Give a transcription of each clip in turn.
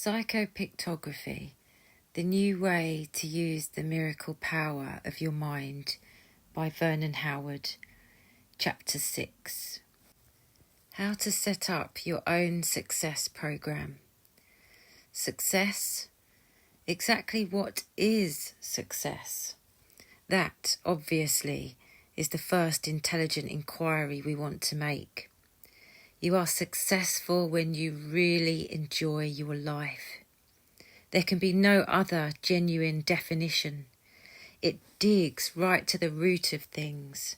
PSYCHO-PICTOGRAPhy, the new way to use the miracle power of your mind, by Vernon, Chapter 6. How to set up your own success program. Success? Exactly what is success? That, obviously, is the first intelligent inquiry we want to make. You are successful when you really enjoy your life. There can be no other genuine definition. It digs right to the root of things.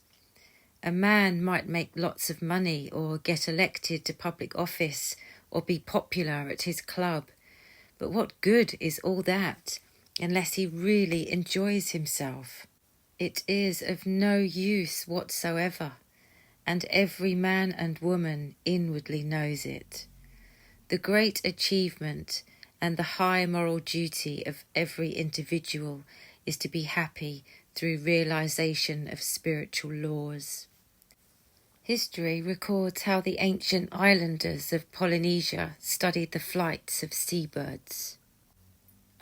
A man might make lots of money or get elected to public office or be popular at his club. But what good is all that unless he really enjoys himself? It is of no use whatsoever, and every man and woman inwardly knows it. The great achievement and the high moral duty of every individual is to be happy through realization of spiritual laws. History records how the ancient islanders of Polynesia studied the flights of seabirds.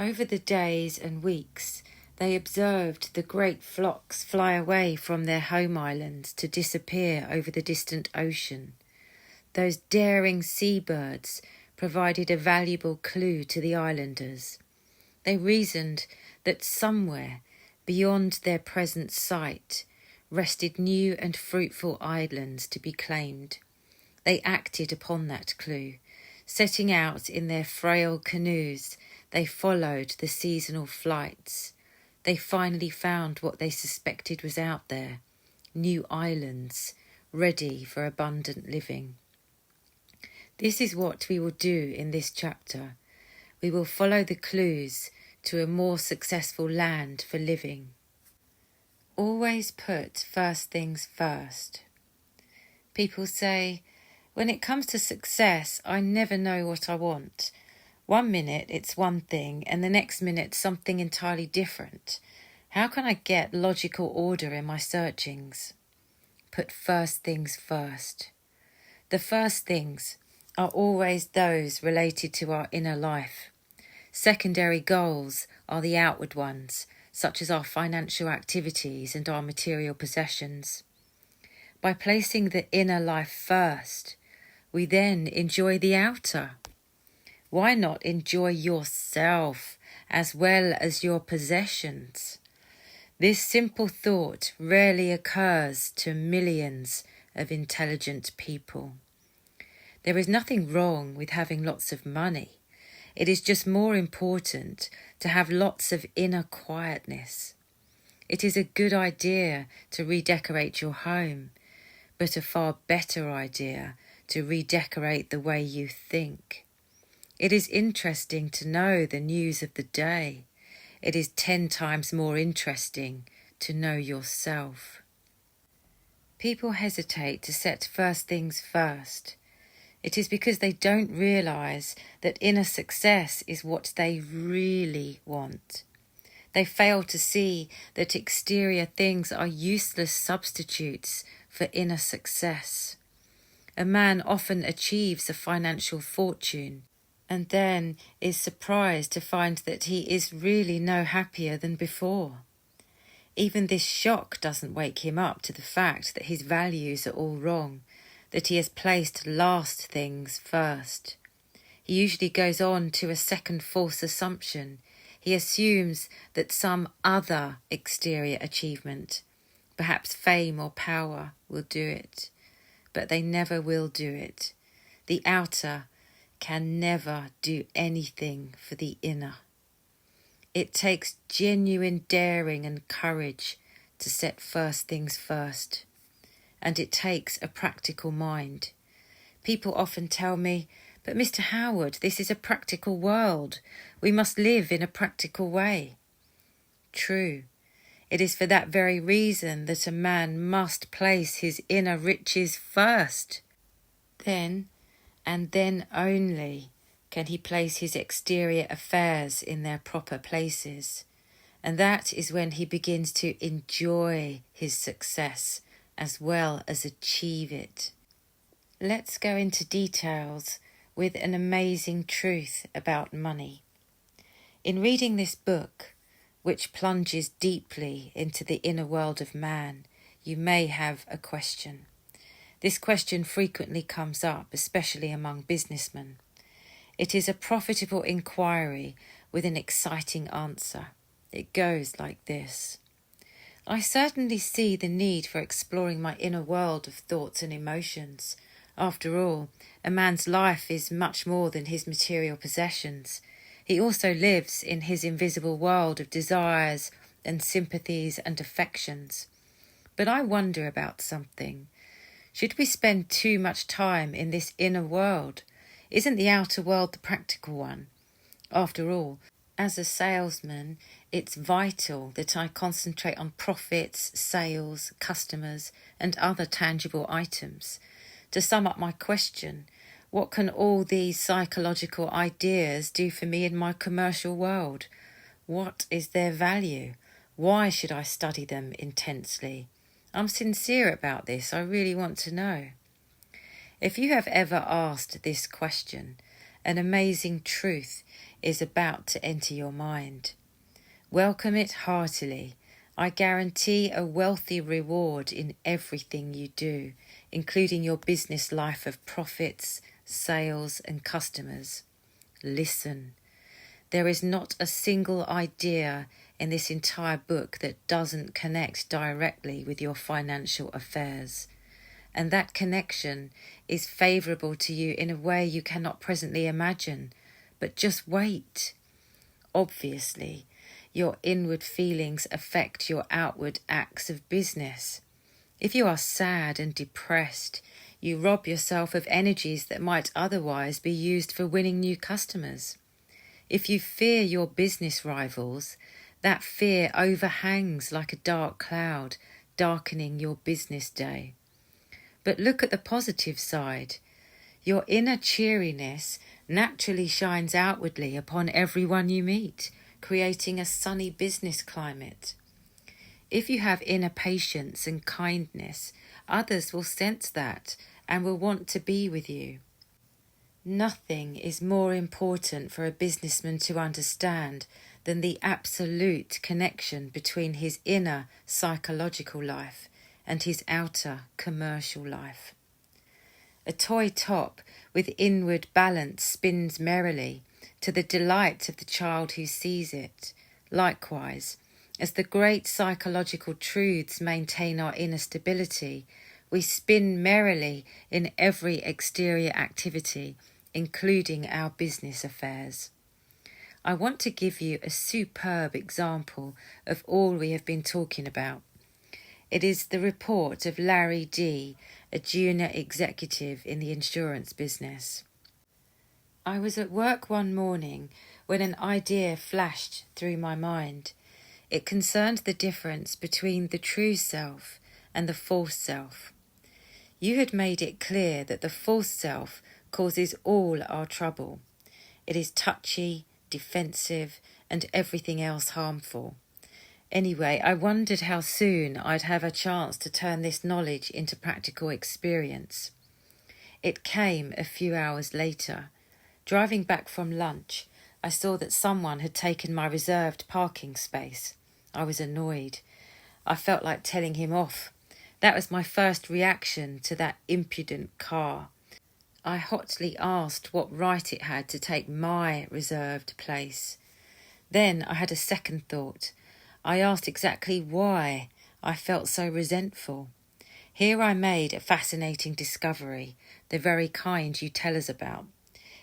Over the days and weeks, they observed the great flocks fly away from their home islands to disappear over the distant ocean. Those daring seabirds provided a valuable clue to the islanders. They reasoned that somewhere beyond their present sight rested new and fruitful islands to be claimed. They acted upon that clue. Setting out in their frail canoes, they followed the seasonal flights. They finally found what they suspected was out there, new islands, ready for abundant living. This is what we will do in this chapter. We will follow the clues to a more successful land for living. Always put first things first. People say, when it comes to success, I never know what I want. 1 minute it's one thing and the next minute something entirely different. How can I get logical order in my searchings? Put first things first. The first things are always those related to our inner life. Secondary goals are the outward ones, such as our financial activities and our material possessions. By placing the inner life first, we then enjoy the outer. Why not enjoy yourself as well as your possessions? This simple thought rarely occurs to millions of intelligent people. There is nothing wrong with having lots of money. It is just more important to have lots of inner quietness. It is a good idea to redecorate your home, but a far better idea to redecorate the way you think. It is interesting to know the news of the day. It is 10 times more interesting to know yourself. People hesitate to set first things first. It is because they don't realize that inner success is what they really want. They fail to see that exterior things are useless substitutes for inner success. A man often achieves a financial fortune and then is surprised to find that he is really no happier than before. Even this shock doesn't wake him up to the fact that his values are all wrong, that he has placed last things first. He usually goes on to a second false assumption. He assumes that some other exterior achievement, perhaps fame or power, will do it. But they never will do it. The outer can never do anything for the inner. It takes genuine daring and courage to set first things first. And it takes a practical mind. People often tell me, but Mr. Howard, this is a practical world. We must live in a practical way. True. It is for that very reason that a man must place his inner riches first. Then, and then only, can he place his exterior affairs in their proper places. And that is when he begins to enjoy his success as well as achieve it. Let's go into details with an amazing truth about money. In reading this book, which plunges deeply into the inner world of man, you may have a question. This question frequently comes up, especially among businessmen. It is a profitable inquiry with an exciting answer. It goes like this. I certainly see the need for exploring my inner world of thoughts and emotions. After all, a man's life is much more than his material possessions. He also lives in his invisible world of desires and sympathies and affections. But I wonder about something. Should we spend too much time in this inner world? Isn't the outer world the practical one? After all, as a salesman, it's vital that I concentrate on profits, sales, customers, and other tangible items. To sum up my question, what can all these psychological ideas do for me in my commercial world? What is their value? Why should I study them intensely? I'm sincere about this. I really want to know. If you have ever asked this question, an amazing truth is about to enter your mind. Welcome it heartily. I guarantee a wealthy reward in everything you do, including your business life of profits, sales, and customers. Listen. There is not a single idea in this entire book that doesn't connect directly with your financial affairs. And that connection is favourable to you in a way you cannot presently imagine. But just wait. Obviously, your inward feelings affect your outward acts of business. If you are sad and depressed, you rob yourself of energies that might otherwise be used for winning new customers. If you fear your business rivals, that fear overhangs like a dark cloud, darkening your business day. But look at the positive side. Your inner cheeriness naturally shines outwardly upon everyone you meet, creating a sunny business climate. If you have inner patience and kindness, others will sense that and will want to be with you. Nothing is more important for a businessman to understand than the absolute connection between his inner psychological life and his outer commercial life. A toy top with inward balance spins merrily to the delight of the child who sees it. Likewise, as the great psychological truths maintain our inner stability, we spin merrily in every exterior activity, including our business affairs. I want to give you a superb example of all we have been talking about. It is the report of Larry D., a junior executive in the insurance business. I was at work one morning when an idea flashed through my mind. It concerned the difference between the true self and the false self. You had made it clear that the false self causes all our trouble. It is touchy, defensive, and everything else harmful. Anyway, I wondered how soon I'd have a chance to turn this knowledge into practical experience. It came a few hours later. Driving back from lunch, I saw that someone had taken my reserved parking space. I was annoyed. I felt like telling him off. That was my first reaction to that impudent car. I hotly asked what right it had to take my reserved place. Then I had a second thought. I asked exactly why I felt so resentful. Here I made a fascinating discovery, the very kind you tell us about.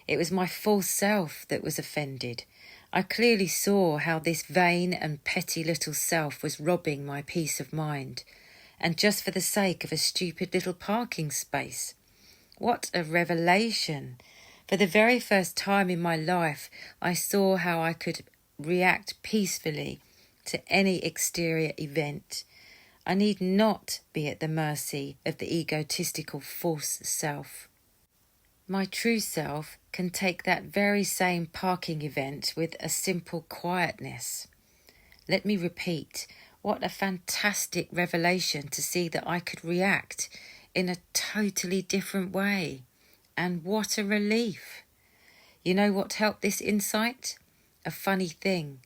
It was my false self that was offended. I clearly saw how this vain and petty little self was robbing my peace of mind, and just for the sake of a stupid little parking space. What a revelation! For the very first time in my life, I saw how I could react peacefully to any exterior event. I need not be at the mercy of the egotistical false self. My true self can take that very same parking event with a simple quietness. Let me repeat, what a fantastic revelation to see that I could react in a totally different way. And what a relief! You know what helped this insight? A funny thing.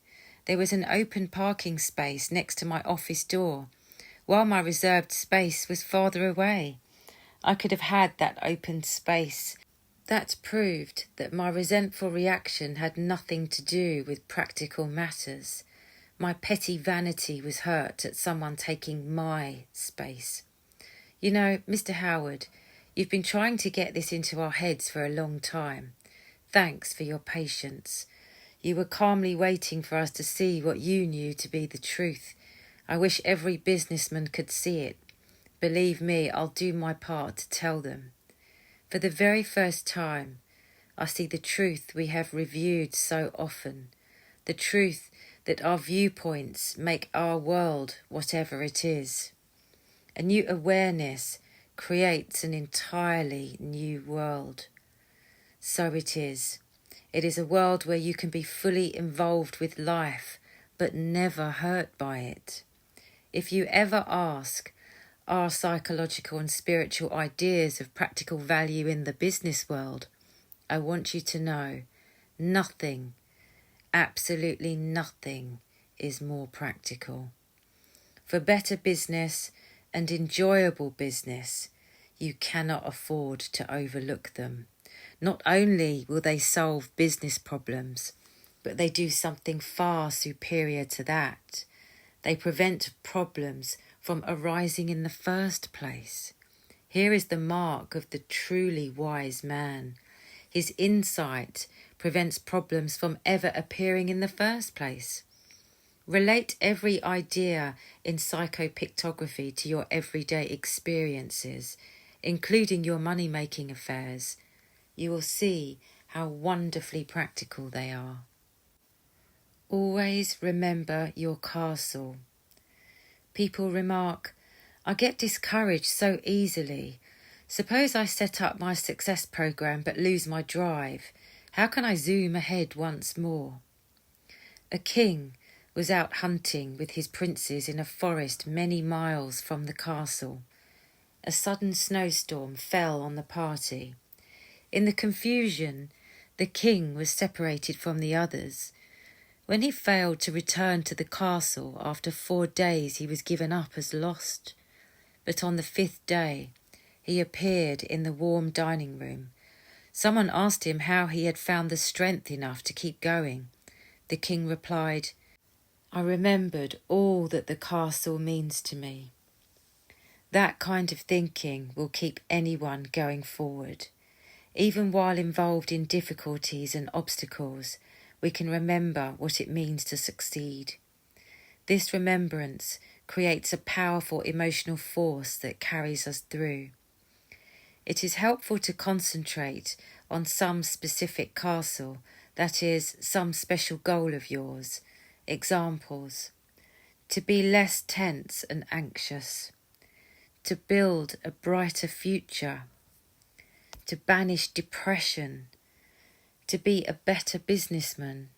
There was an open parking space next to my office door, while my reserved space was farther away. I could have had that open space. That proved that my resentful reaction had nothing to do with practical matters. My petty vanity was hurt at someone taking my space. You know, Mr. Howard, you've been trying to get this into our heads for a long time. Thanks for your patience. You were calmly waiting for us to see what you knew to be the truth. I wish every businessman could see it. Believe me, I'll do my part to tell them. For the very first time, I see the truth we have reviewed so often, the truth that our viewpoints make our world whatever it is. A new awareness creates an entirely new world. So it is. It is a world where you can be fully involved with life, but never hurt by it. If you ever ask, are psychological and spiritual ideas of practical value in the business world? I want you to know, nothing, absolutely nothing is more practical. For better business and enjoyable business, you cannot afford to overlook them. Not only will they solve business problems, but they do something far superior to that. They prevent problems from arising in the first place. Here is the mark of the truly wise man. His insight prevents problems from ever appearing in the first place. Relate every idea in psycho-pictography to your everyday experiences, including your money-making affairs. You will see how wonderfully practical they are. Always remember your castle. People remark, I get discouraged so easily. Suppose I set up my success program but lose my drive. How can I zoom ahead once more? A king was out hunting with his princes in a forest many miles from the castle. A sudden snowstorm fell on the party. In the confusion, the king was separated from the others. When he failed to return to the castle after 4 days, he was given up as lost. But on the 5th day, he appeared in the warm dining room. Someone asked him how he had found the strength enough to keep going. The king replied, I remembered all that the castle means to me. That kind of thinking will keep anyone going forward. Even while involved in difficulties and obstacles, we can remember what it means to succeed. This remembrance creates a powerful emotional force that carries us through. It is helpful to concentrate on some specific castle, that is, some special goal of yours. Examples: to be less tense and anxious, to build a brighter future, to banish depression, to be a better businessman,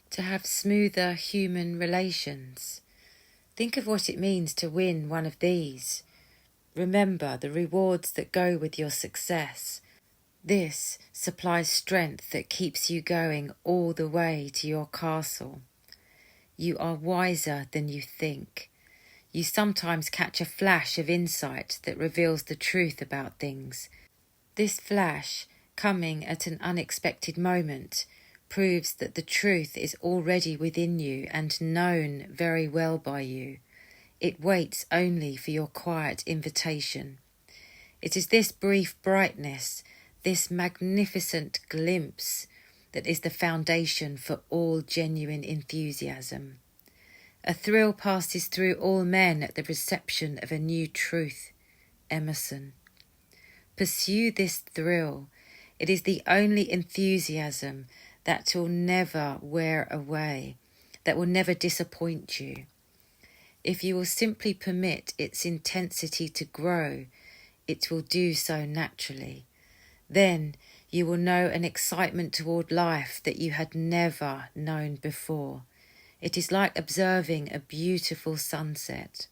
to have smoother human relations. Think of what it means to win one of these. Remember the rewards that go with your success. This supplies strength that keeps you going all the way to your castle. You are wiser than you think. You sometimes catch a flash of insight that reveals the truth about things. This flash, coming at an unexpected moment, proves that the truth is already within you and known very well by you. It waits only for your quiet invitation. It is this brief brightness, this magnificent glimpse, that is the foundation for all genuine enthusiasm. A thrill passes through all men at the reception of a new truth. Emerson. Pursue this thrill. It is the only enthusiasm that will never wear away, that will never disappoint you. If you will simply permit its intensity to grow, it will do so naturally. Then you will know an excitement toward life that you had never known before. It is like observing a beautiful sunset.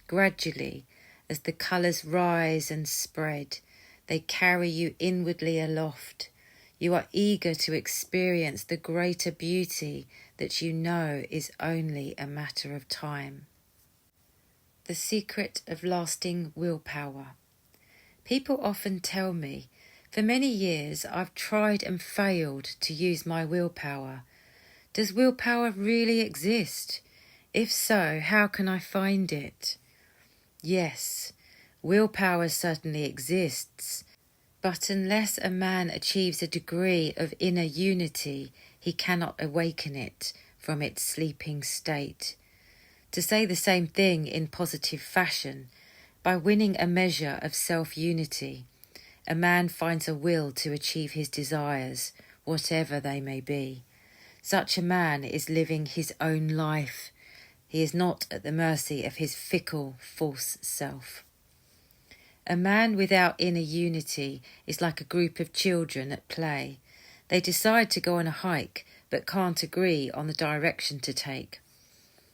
Gradually, as the colours rise and spread, they carry you inwardly aloft. You are eager to experience the greater beauty that you know is only a matter of time. The secret of lasting willpower. People often tell me, for many years I've tried and failed to use my willpower. Does willpower really exist? If so, how can I find it? Yes, willpower certainly exists, but unless a man achieves a degree of inner unity, he cannot awaken it from its sleeping state. To say the same thing in positive fashion, by winning a measure of self-unity, a man finds a will to achieve his desires, whatever they may be. Such a man is living his own life. He is not at the mercy of his fickle, false self. A man without inner unity is like a group of children at play. They decide to go on a hike, but can't agree on the direction to take.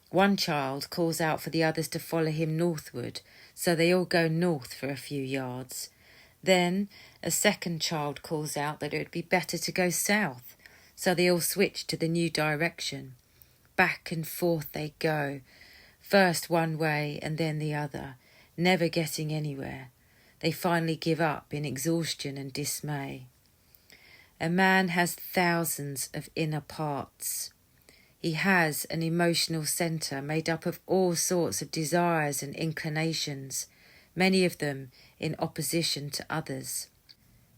One child calls out for the others to follow him northward, so they all go north for a few yards. Then a second child calls out that it would be better to go south, so they all switch to the new direction. Back and forth they go, first one way and then the other, never getting anywhere. They finally give up in exhaustion and dismay. A man has thousands of inner parts. He has an emotional centre made up of all sorts of desires and inclinations, many of them in opposition to others.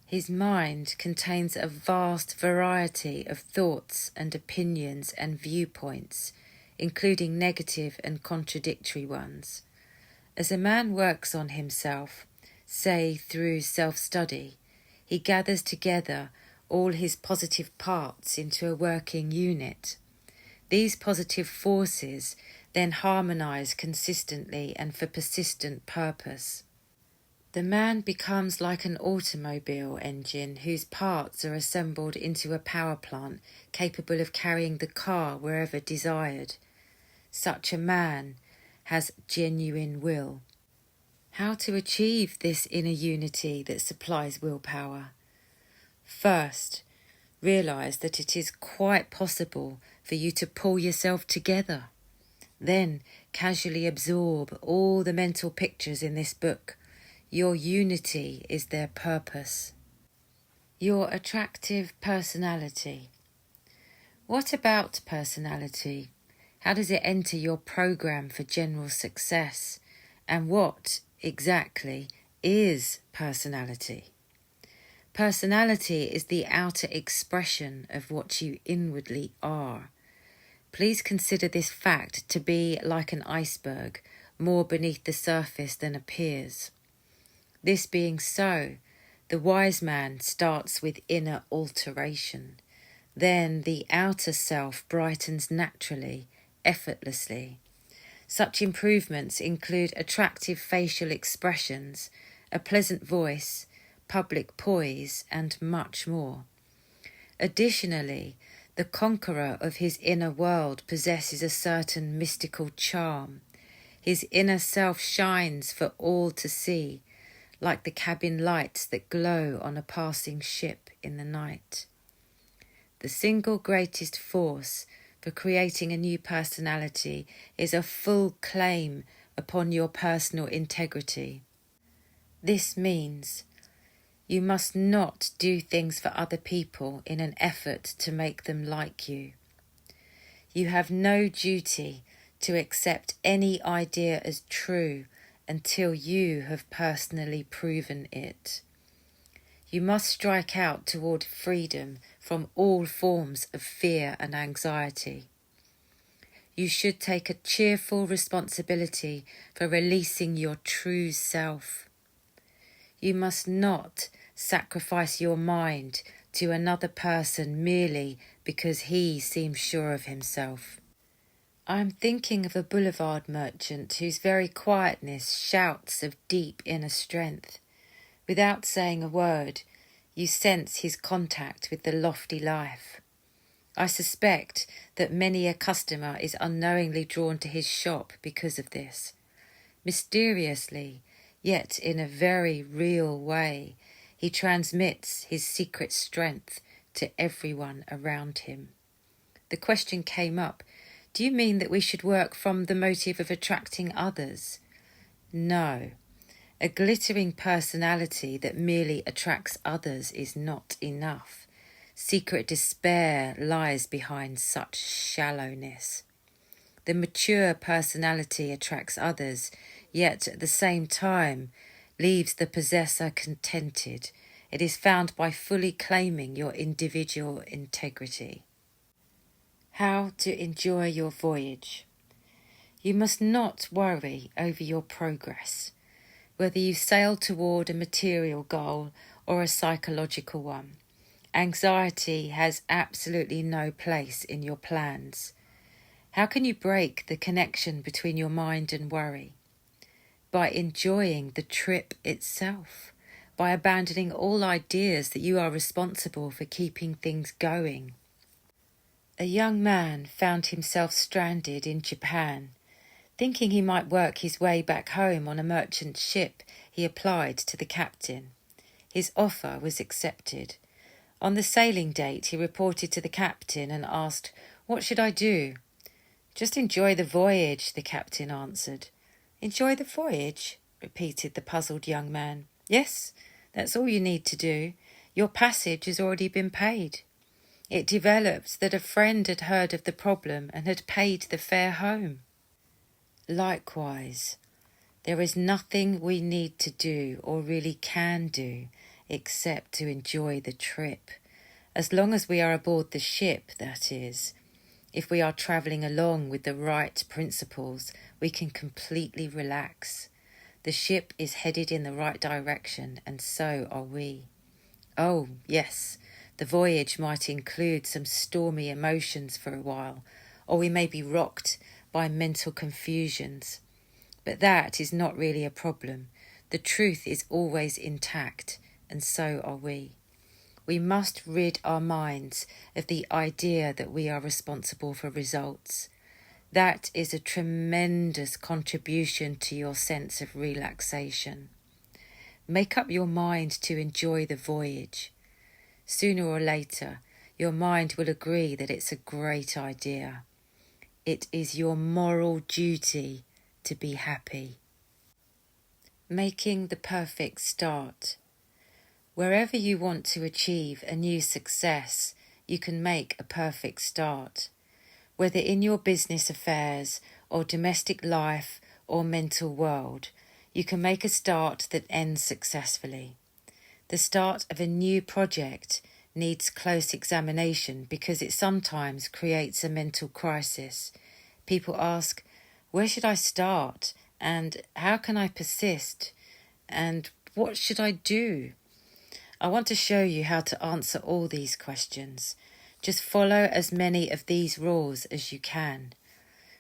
His mind contains a vast variety of thoughts and opinions and viewpoints, including negative and contradictory ones. As a man works on himself, say through self-study, he gathers together all his positive parts into a working unit. These positive forces then harmonise consistently and for persistent purpose. The man becomes like an automobile engine whose parts are assembled into a power plant capable of carrying the car wherever desired. Such a man has genuine will. How to achieve this inner unity that supplies willpower? First, realise that it is quite possible for you to pull yourself together. Then casually absorb all the mental pictures in this book. Your unity is their purpose. Your attractive personality. What about personality? How does it enter your program for general success? And what exactly is personality? Personality is the outer expression of what you inwardly are. Please consider this fact to be like an iceberg, more beneath the surface than appears. This being so, the wise man starts with inner alteration. Then the outer self brightens naturally, effortlessly. Such improvements include attractive facial expressions, a pleasant voice, public poise, and much more. Additionally, the conqueror of his inner world possesses a certain mystical charm. His inner self shines for all to see, like the cabin lights that glow on a passing ship in the night. The single greatest force for creating a new personality is a full claim upon your personal integrity. This means you must not do things for other people in an effort to make them like you. You have no duty to accept any idea as true until you have personally proven it. You must strike out toward freedom from all forms of fear and anxiety. You should take a cheerful responsibility for releasing your true self. You must not sacrifice your mind to another person merely because he seems sure of himself. I am thinking of a boulevard merchant whose very quietness shouts of deep inner strength. Without saying a word, you sense his contact with the lofty life. I suspect that many a customer is unknowingly drawn to his shop because of this. Mysteriously, yet in a very real way, he transmits his secret strength to everyone around him. The question came up, do you mean that we should work from the motive of attracting others? No. A glittering personality that merely attracts others is not enough. Secret despair lies behind such shallowness. The mature personality attracts others, yet at the same time leaves the possessor contented. It is found by fully claiming your individual integrity. How to enjoy your voyage. You must not worry over your progress, whether you sail toward a material goal or a psychological one. Anxiety has absolutely no place in your plans. How can you break the connection between your mind and worry? By enjoying the trip itself, by abandoning all ideas that you are responsible for keeping things going. A young man found himself stranded in Japan. Thinking he might work his way back home on a merchant ship, he applied to the captain. His offer was accepted. On the sailing date, he reported to the captain and asked, "What should I do?" "Just enjoy the voyage," the captain answered. "Enjoy the voyage?" repeated the puzzled young man. "Yes, that's all you need to do. Your passage has already been paid." It developed that a friend had heard of the problem and had paid the fare home. Likewise, there is nothing we need to do or really can do except to enjoy the trip. As long as we are aboard the ship, that is. If we are travelling along with the right principles, we can completely relax. The ship is headed in the right direction, and so are we. Oh, yes, the voyage might include some stormy emotions for a while, or we may be rocked by mental confusions. But that is not really a problem. The truth is always intact, and so are we. We must rid our minds of the idea that we are responsible for results. That is a tremendous contribution to your sense of relaxation. Make up your mind to enjoy the voyage. Sooner or later, your mind will agree that it's a great idea. It is your moral duty to be happy. Making the perfect start. Wherever you want to achieve a new success, you can make a perfect start. Whether in your business affairs or domestic life or mental world, you can make a start that ends successfully. The start of a new project needs close examination because it sometimes creates a mental crisis. People ask, where should I start? And how can I persist? And what should I do? I want to show you how to answer all these questions. Just follow as many of these rules as you can.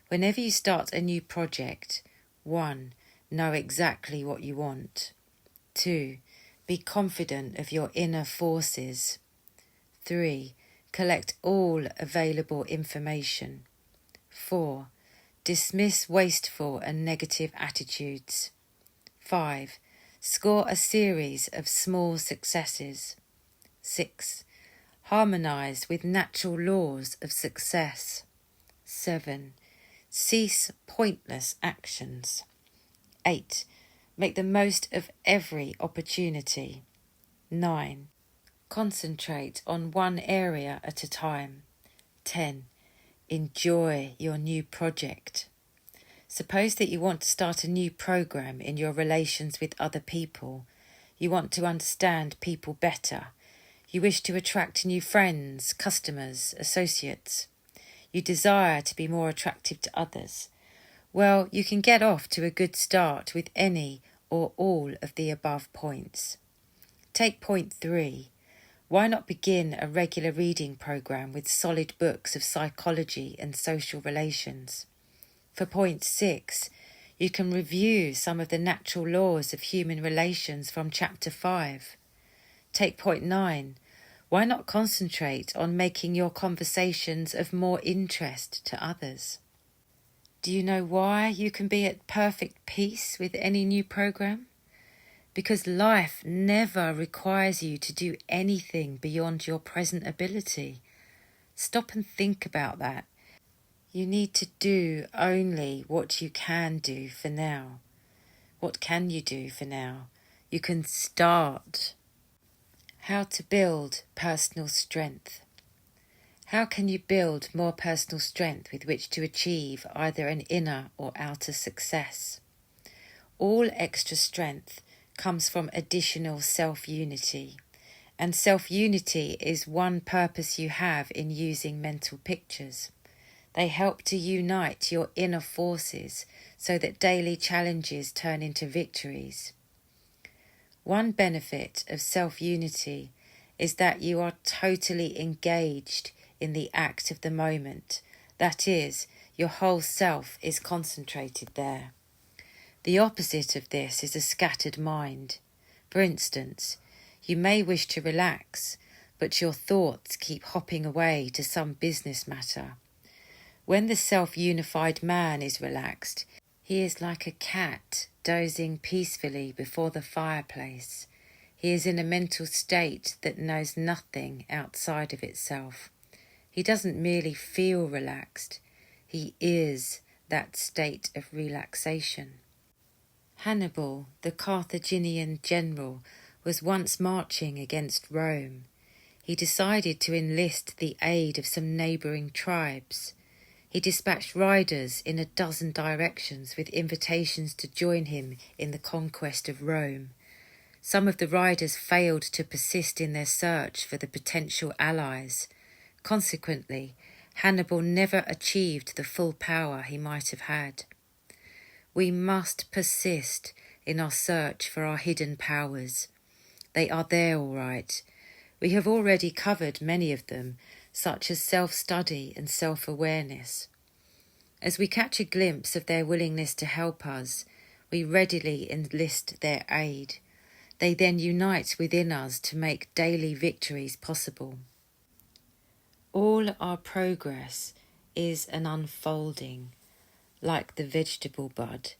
Whenever you start a new project, 1. Know exactly what you want. 2. Be confident of your inner forces. 3. Collect all available information. 4. Dismiss wasteful and negative attitudes. 5. Score a series of small successes. 6. Harmonise with natural laws of success. 7. Cease pointless actions. 8. Make the most of every opportunity. 9. Concentrate on one area at a time. 10. Enjoy your new project. Suppose that you want to start a new program in your relations with other people. You want to understand people better. You wish to attract new friends, customers, associates. You desire to be more attractive to others. Well, you can get off to a good start with any or all of the above points. Take point 3. Why not begin a regular reading program with solid books of psychology and social relations? For point 6, you can review some of the natural laws of human relations from chapter 5. Take point 9. Why not concentrate on making your conversations of more interest to others? Do you know why you can be at perfect peace with any new program? because life never requires you to do anything beyond your present ability. Stop and think about that. You need to do only what you can do for now. What can you do for now? You can start. How to build personal strength. How can you build more personal strength with which to achieve either an inner or outer success? All extra strength comes from additional self-unity, and self-unity is one purpose you have in using mental pictures. They help to unite your inner forces so that daily challenges turn into victories. One benefit of self-unity is that you are totally engaged in the act of the moment. That is, your whole self is concentrated there. The opposite of this is a scattered mind. For instance, you may wish to relax, but your thoughts keep hopping away to some business matter. When the self-unified man is relaxed, he is like a cat dozing peacefully before the fireplace. He is in a mental state that knows nothing outside of itself. He doesn't merely feel relaxed, he is that state of relaxation. Hannibal, the Carthaginian general, was once marching against Rome. He decided to enlist the aid of some neighbouring tribes. He dispatched riders in 12 directions with invitations to join him in the conquest of Rome. Some of the riders failed to persist in their search for the potential allies. Consequently, Hannibal never achieved the full power he might have had. We must persist in our search for our hidden powers. They are there all right. We have already covered many of them, such as self-study and self-awareness. As we catch a glimpse of their willingness to help us, we readily enlist their aid. They then unite within us to make daily victories possible. All our progress is an unfolding, like the vegetable bud.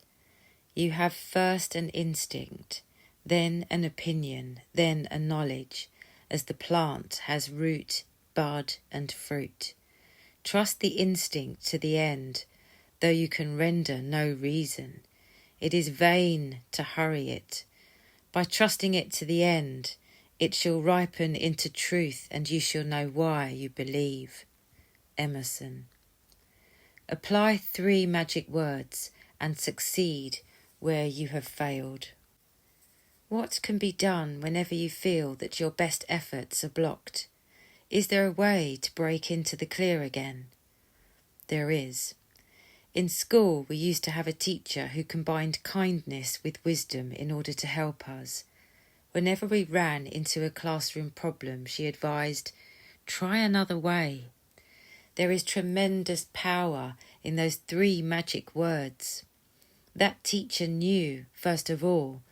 You have first an instinct, then an opinion, then a knowledge, as the plant has root, bud, and fruit. Trust the instinct to the end, though you can render no reason. It is vain to hurry it. By trusting it to the end, it shall ripen into truth, and you shall know why you believe. Emerson. Apply 3 magic words and succeed where you have failed. What can be done whenever you feel that your best efforts are blocked? Is there a way to break into the clear again? There is. In school, we used to have a teacher who combined kindness with wisdom in order to help us. Whenever we ran into a classroom problem, she advised, "Try another way." There is tremendous power in those 3 magic words. That teacher knew, first of all,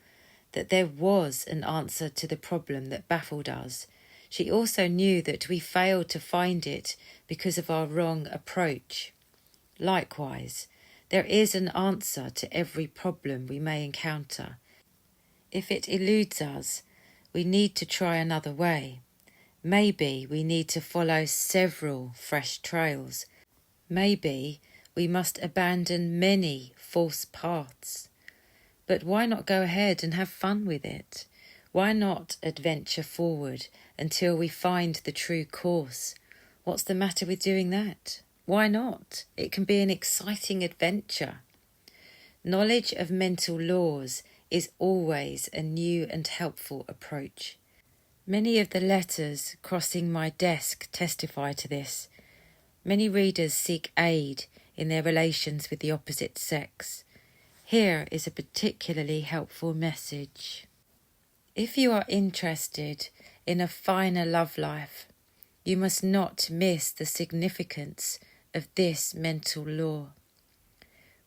that there was an answer to the problem that baffled us. She also knew that we failed to find it because of our wrong approach. Likewise, there is an answer to every problem we may encounter. If it eludes us, we need to try another way. Maybe we need to follow several fresh trails. Maybe we must abandon many false paths. But why not go ahead and have fun with it? Why not adventure forward until we find the true course? What's the matter with doing that? Why not? It can be an exciting adventure. Knowledge of mental laws is always a new and helpful approach. Many of the letters crossing my desk testify to this. Many readers seek aid in their relations with the opposite sex. Here is a particularly helpful message. If you are interested in a finer love life, you must not miss the significance of this mental law.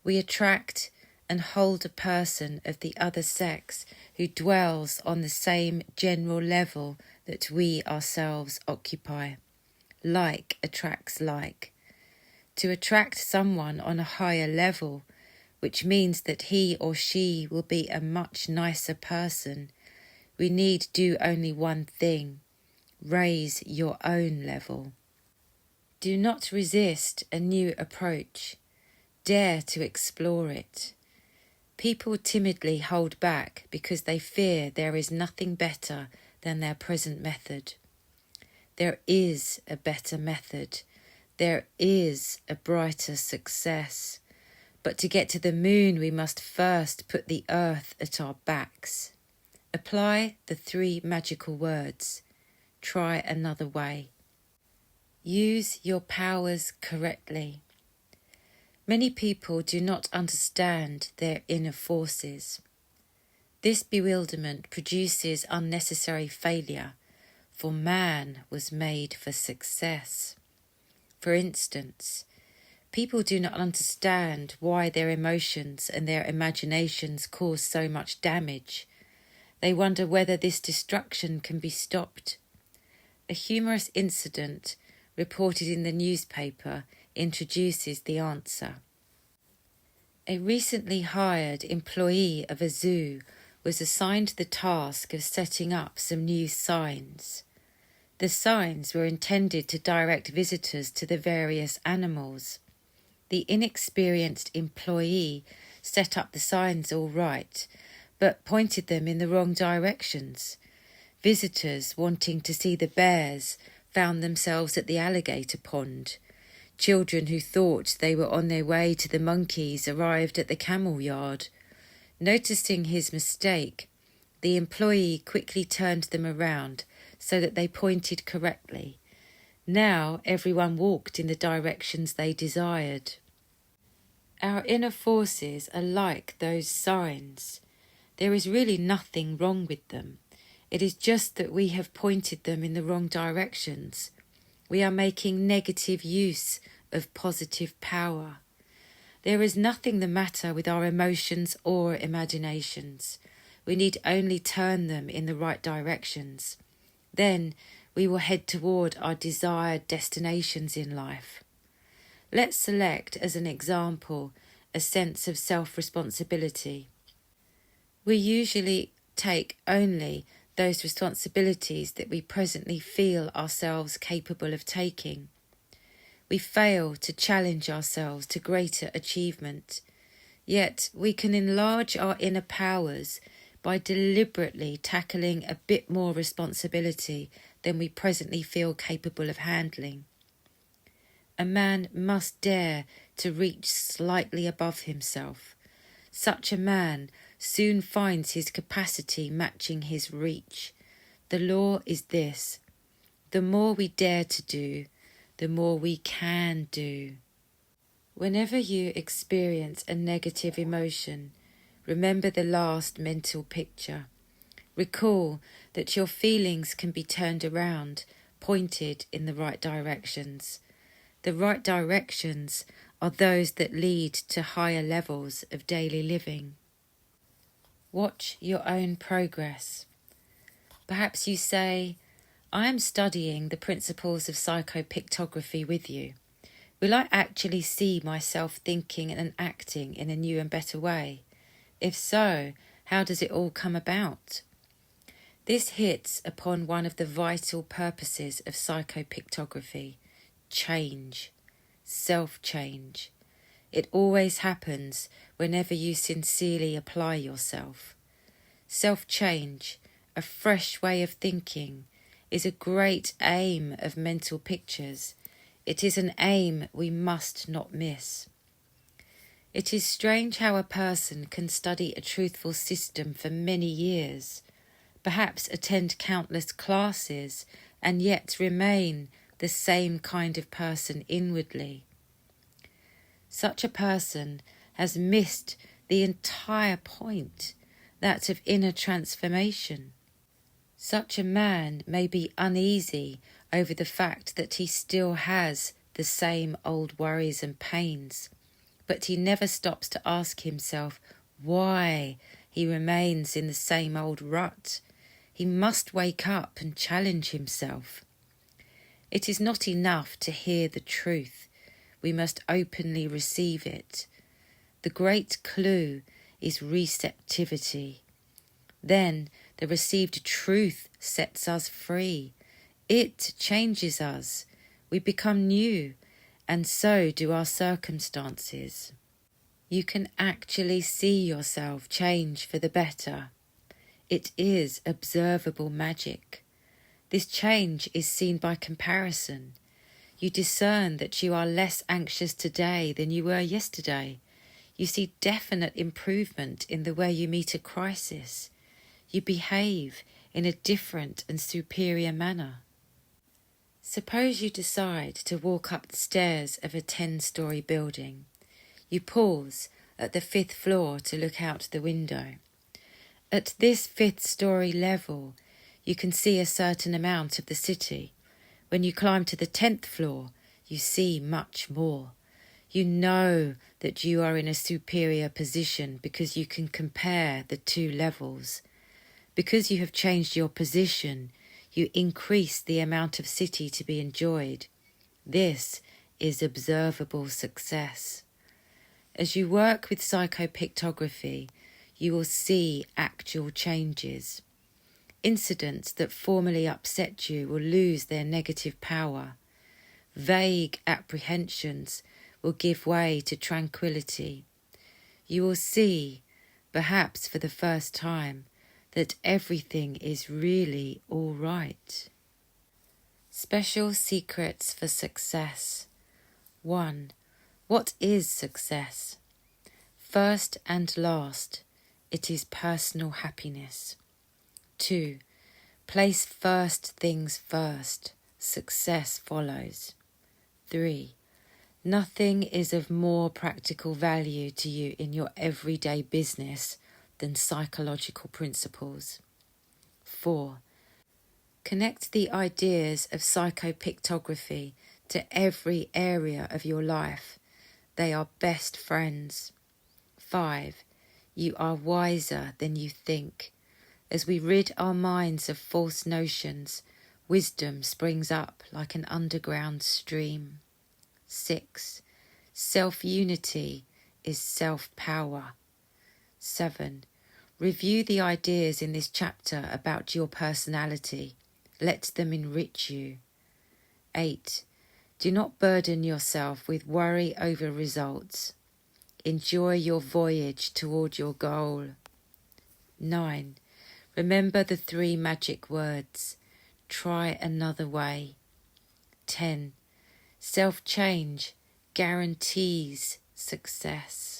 We attract and hold a person of the other sex who dwells on the same general level that we ourselves occupy. Like attracts like. To attract someone on a higher level, which means that he or she will be a much nicer person, we need do only one thing: raise your own level. Do not resist a new approach. Dare to explore it. People timidly hold back because they fear there is nothing better than their present method. There is a better method. There is a brighter success. But to get to the moon, we must first put the earth at our backs. Apply the 3 magical words. Try another way. Use your powers correctly. Many people do not understand their inner forces. This bewilderment produces unnecessary failure, for man was made for success. For instance, people do not understand why their emotions and their imaginations cause so much damage. They wonder whether this destruction can be stopped. A humorous incident reported in the newspaper introduces the answer. A recently hired employee of a zoo was assigned the task of setting up some new signs. The signs were intended to direct visitors to the various animals. The inexperienced employee set up the signs all right, but pointed them in the wrong directions. Visitors wanting to see the bears found themselves at the alligator pond. Children who thought they were on their way to the monkeys arrived at the camel yard. Noticing his mistake, the employee quickly turned them around so that they pointed correctly. Now everyone walked in the directions they desired. Our inner forces are like those signs. There is really nothing wrong with them. It is just that we have pointed them in the wrong directions. We are making negative use of positive power. There is nothing the matter with our emotions or imaginations. We need only turn them in the right directions. Then we will head toward our desired destinations in life. Let's select as an example a sense of self-responsibility. We usually take only those responsibilities that we presently feel ourselves capable of taking. We fail to challenge ourselves to greater achievement, yet we can enlarge our inner powers by deliberately tackling a bit more responsibility than we presently feel capable of handling. A man must dare to reach slightly above himself. Such a man soon finds his capacity matching his reach. The law is this: the more we dare to do, the more we can do. Whenever you experience a negative emotion, remember the last mental picture. Recall that your feelings can be turned around, pointed in the right directions. The right directions are those that lead to higher levels of daily living. Watch your own progress. Perhaps you say, I am studying the principles of psycho-pictography with you. Will I actually see myself thinking and acting in a new and better way? If so, how does it all come about? This hits upon one of the vital purposes of psycho-pictography: change, self-change. It always happens whenever you sincerely apply yourself. Self-change, a fresh way of thinking, is a great aim of mental pictures. It is an aim we must not miss. It is strange how a person can study a truthful system for many years, perhaps attend countless classes, and yet remain the same kind of person inwardly. Such a person has missed the entire point, that of inner transformation. Such a man may be uneasy over the fact that he still has the same old worries and pains, but he never stops to ask himself why he remains in the same old rut. He must wake up and challenge himself. It is not enough to hear the truth. We must openly receive it. The great clue is receptivity. Then the received truth sets us free. It changes us. We become new, and so do our circumstances. You can actually see yourself change for the better. It is observable magic. This change is seen by comparison. You discern that you are less anxious today than you were yesterday. You see definite improvement in the way you meet a crisis. You behave in a different and superior manner. Suppose you decide to walk up the stairs of a 10-story building. You pause at the 5th floor to look out the window. At this 5th-story level, you can see a certain amount of the city. When you climb to the 10th floor, you see much more. You know that you are in a superior position because you can compare the two levels. Because you have changed your position, you increase the amount of city to be enjoyed. This is observable success. As you work with psychopictography, you will see actual changes. Incidents that formerly upset you will lose their negative power. Vague apprehensions will give way to tranquility. You will see, perhaps for the first time, that everything is really all right. Special secrets for success. 1. What is success? First and last, it is personal happiness. 2. Place first things first. Success follows. 3. Nothing is of more practical value to you in your everyday business than psychological principles. 4. Connect the ideas of psychopictography to every area of your life. They are best friends. 5. You are wiser than you think. As we rid our minds of false notions, wisdom springs up like an underground stream. 6. Self-unity is self-power. 7. Review the ideas in this chapter about your personality. Let them enrich you. 8. Do not burden yourself with worry over results. Enjoy your voyage toward your goal. 9. Remember the 3 magic words. Try another way. 10. Self-change guarantees success.